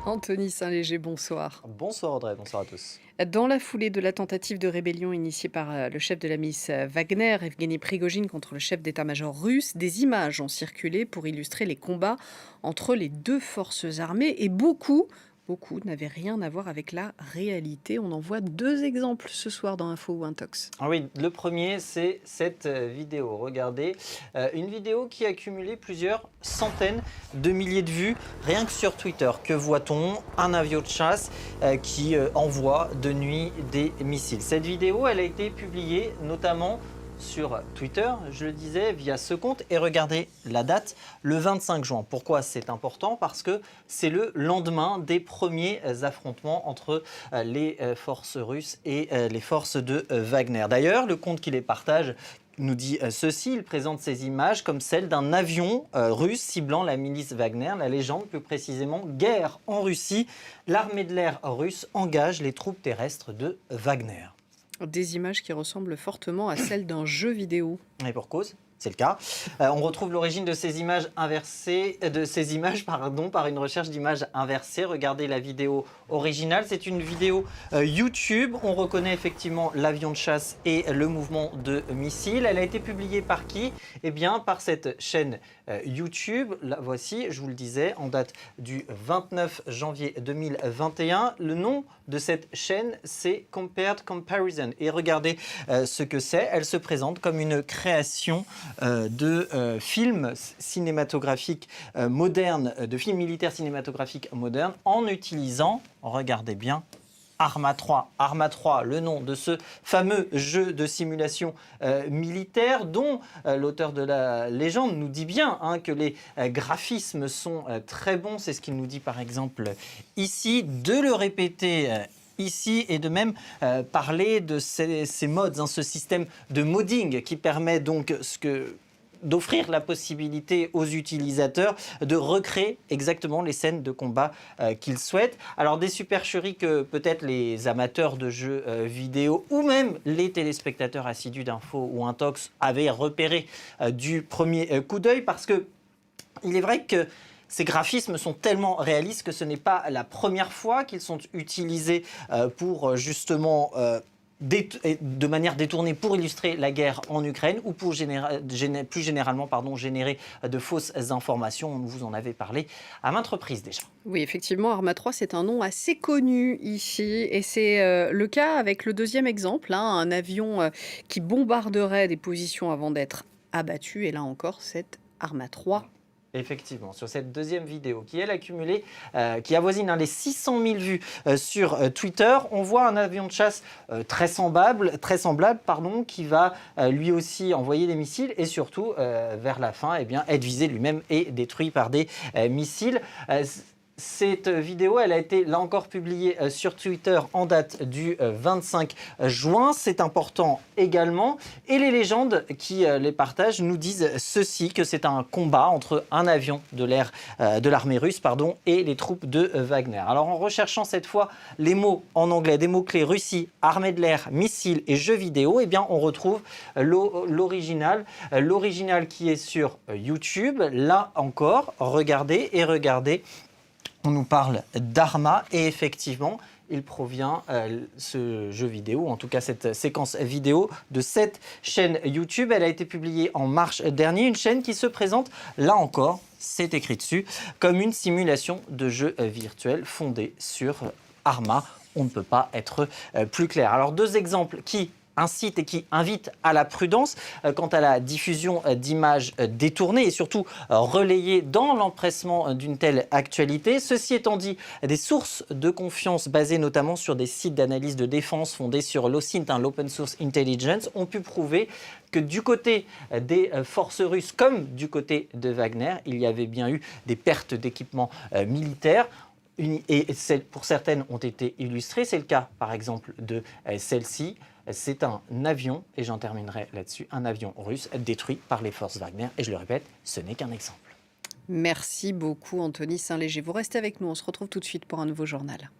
Anthony Saint-Léger, bonsoir. Bonsoir Audrey, bonsoir à tous. Dans la foulée de la tentative de rébellion initiée par le chef de la milice Wagner, Evgeny Prigojine, contre le chef d'état-major russe, des images ont circulé pour illustrer les combats entre les deux forces armées et beaucoup n'avaient rien à voir avec la réalité. On en voit deux exemples ce soir dans Info ou Intox. Ah oui, le premier, c'est cette vidéo. Regardez, une vidéo qui a cumulé plusieurs centaines de milliers de vues, rien que sur Twitter. Que voit-on? Un avion de chasse qui envoie de nuit des missiles. Cette vidéo, elle a été publiée notamment sur Twitter, je le disais, via ce compte. Et regardez la date, le 25 juin. Pourquoi c'est important? Parce que c'est le lendemain des premiers affrontements entre les forces russes et les forces de Wagner. D'ailleurs, le compte qui les partage nous dit ceci, il présente ces images comme celles d'un avion russe ciblant la milice Wagner. La légende, plus précisément, guerre en Russie. L'armée de l'air russe engage les troupes terrestres de Wagner. Des images qui ressemblent fortement à celles d'un jeu vidéo. Et pour cause, c'est le cas. On retrouve l'origine de ces images inversées, par une recherche d'images inversées. Regardez la vidéo originale. C'est une vidéo YouTube. On reconnaît effectivement l'avion de chasse et le mouvement de missile. Elle a été publiée par qui? Eh bien, par cette chaîne YouTube. La voici, je vous le disais, en date du 29 janvier 2021. Le nom de cette chaîne, c'est Compared Comparison. Et regardez ce que c'est. Elle se présente comme une création de films cinématographiques modernes, de films militaires cinématographiques modernes, en utilisant, regardez bien, Arma 3. Arma 3, le nom de ce fameux jeu de simulation militaire dont l'auteur de la légende nous dit bien que les graphismes sont très bons. C'est ce qu'il nous dit par exemple ici. De le répéter ici et de même parler de ces mods, ce système de modding qui permet donc d'offrir la possibilité aux utilisateurs de recréer exactement les scènes de combat qu'ils souhaitent. Alors des supercheries que peut-être les amateurs de jeux vidéo ou même les téléspectateurs assidus d'Info ou Intox avaient repéré du premier coup d'œil, parce que il est vrai que ces graphismes sont tellement réalistes que ce n'est pas la première fois qu'ils sont utilisés pour justement de manière détournée pour illustrer la guerre en Ukraine ou pour plus généralement générer de fausses informations. On vous en avait parlé à maintes reprises déjà. Oui, effectivement, Arma 3, c'est un nom assez connu ici. Et c'est le cas avec le deuxième exemple, un avion qui bombarderait des positions avant d'être abattu. Et là encore, c'est Arma 3. Effectivement, sur cette deuxième vidéo qui, elle, a cumulé, qui avoisine les 600 000 vues sur Twitter, on voit un avion de chasse très semblable, qui va lui aussi envoyer des missiles et surtout, vers la fin, être visé lui-même et détruit par des missiles. Cette vidéo, elle a été là encore publiée sur Twitter en date du 25 juin. C'est important également. Et les légendes qui les partagent nous disent ceci, que c'est un combat entre un avion de l'air de l'armée russe et les troupes de Wagner. Alors en recherchant cette fois les mots en anglais, des mots-clés Russie, armée de l'air, missiles et jeux vidéo, on retrouve l'original. L'original qui est sur YouTube. Là encore, regardez. On nous parle d'Arma et effectivement, il provient, ce jeu vidéo, en tout cas cette séquence vidéo, de cette chaîne YouTube. Elle a été publiée en mars dernier, une chaîne qui se présente, là encore, c'est écrit dessus, comme une simulation de jeu virtuel fondée sur Arma. On ne peut pas être plus clair. Alors deux exemples qui incite et qui invite à la prudence quant à la diffusion d'images détournées et surtout relayées dans l'empressement d'une telle actualité. Ceci étant dit, des sources de confiance basées notamment sur des sites d'analyse de défense fondés sur l'OSINT, l'Open Source Intelligence, ont pu prouver que du côté des forces russes comme du côté de Wagner, il y avait bien eu des pertes d'équipements militaires. Et pour certaines ont été illustrées. C'est le cas par exemple de celle-ci. C'est un avion, et j'en terminerai là-dessus, un avion russe détruit par les forces Wagner. Et je le répète, ce n'est qu'un exemple. Merci beaucoup, Anthony Saint-Léger. Vous restez avec nous, on se retrouve tout de suite pour un nouveau journal.